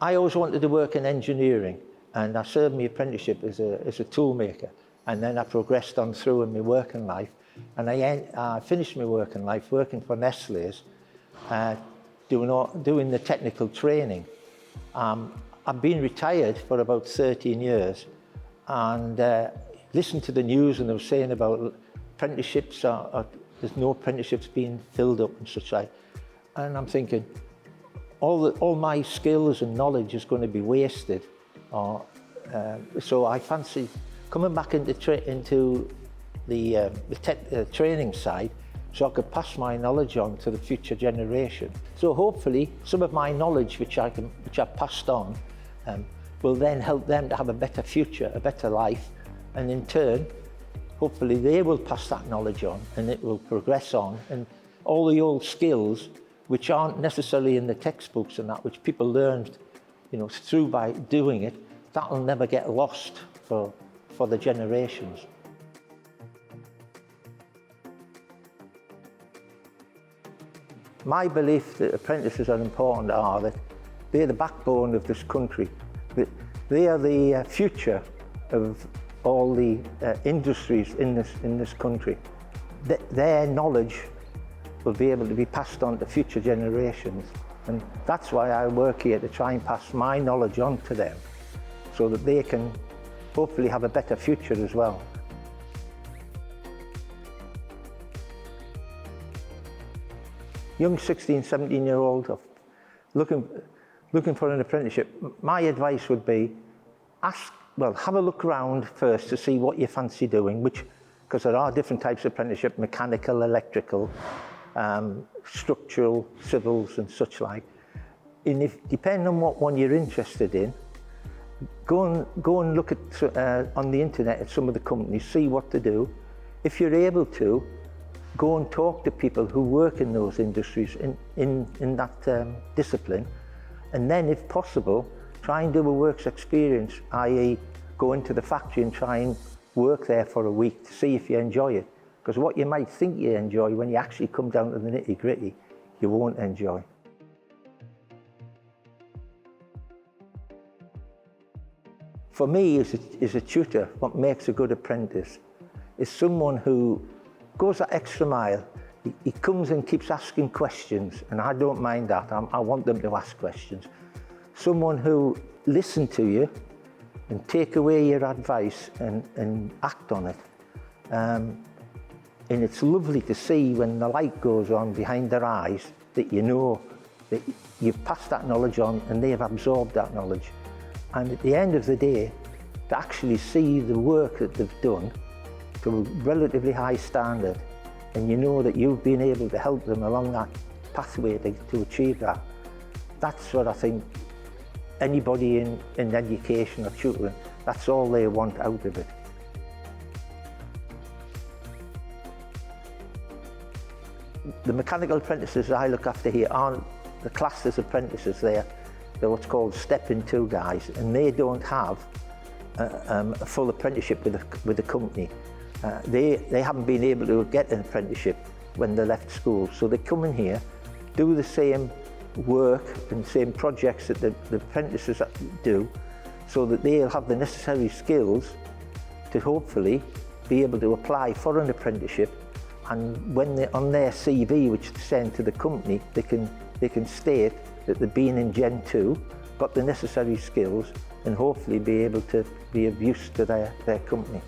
I always wanted to work in engineering, and I served my apprenticeship as a toolmaker, and then I progressed on through in my working life, and I finished my working life working for Nestlé's, doing the technical training. I've been retired for about 13 years, and listened to the news, and they were saying about apprenticeships, there's no apprenticeships being filled up and such like, and I'm thinking, all my skills and knowledge is going to be wasted. So I fancy coming back into the training side, so I could pass my knowledge on to the future generation. So hopefully some of my knowledge which I've passed on will then help them to have a better future, a better life, and in turn hopefully they will pass that knowledge on and it will progress on, and all the old skills which aren't necessarily in the textbooks and that, which people learned, through by doing it, that will never get lost for the generations. My belief that apprentices are important are that they're the backbone of this country. They are the future of all the industries in this country. Their knowledge will be able to be passed on to future generations, and that's why I work here, to try and pass my knowledge on to them so that they can hopefully have a better future as well. Young 16, 17-year-old looking for an apprenticeship, my advice would be have a look around first to see what you fancy doing, because there are different types of apprenticeship: mechanical, electrical, structural, civils and such like. And depending on what one you're interested in, go and look at on the internet at some of the companies, see what to do. If you're able to, go and talk to people who work in those industries in that discipline, and then if possible try and do a works experience, i.e. go into the factory and try and work there for a week to see if you enjoy it. Because what you might think you enjoy, when you actually come down to the nitty-gritty, you won't enjoy. For me, as a tutor, what makes a good apprentice is someone who goes that extra mile. He comes and keeps asking questions, and I don't mind that. I want them to ask questions. Someone who listens to you and take away your advice and act on it. And it's lovely to see when the light goes on behind their eyes that you know that you've passed that knowledge on and they've absorbed that knowledge. And at the end of the day, to actually see the work that they've done to a relatively high standard, and you know that you've been able to help them along that pathway to achieve that. That's what I think anybody in education or tutoring, that's all they want out of it. The mechanical apprentices I look after here aren't the classed as apprentices. They're what's called stepping two guys, and they don't have a full apprenticeship with the company. They haven't been able to get an apprenticeship when they left school, so they come in here, do the same work and same projects that the apprentices do, so that they'll have the necessary skills to hopefully be able to apply for an apprenticeship. And when they're on their CV, which they send to the company, they can state that they've been in Gen2, got the necessary skills, and hopefully be able to be of use to their company.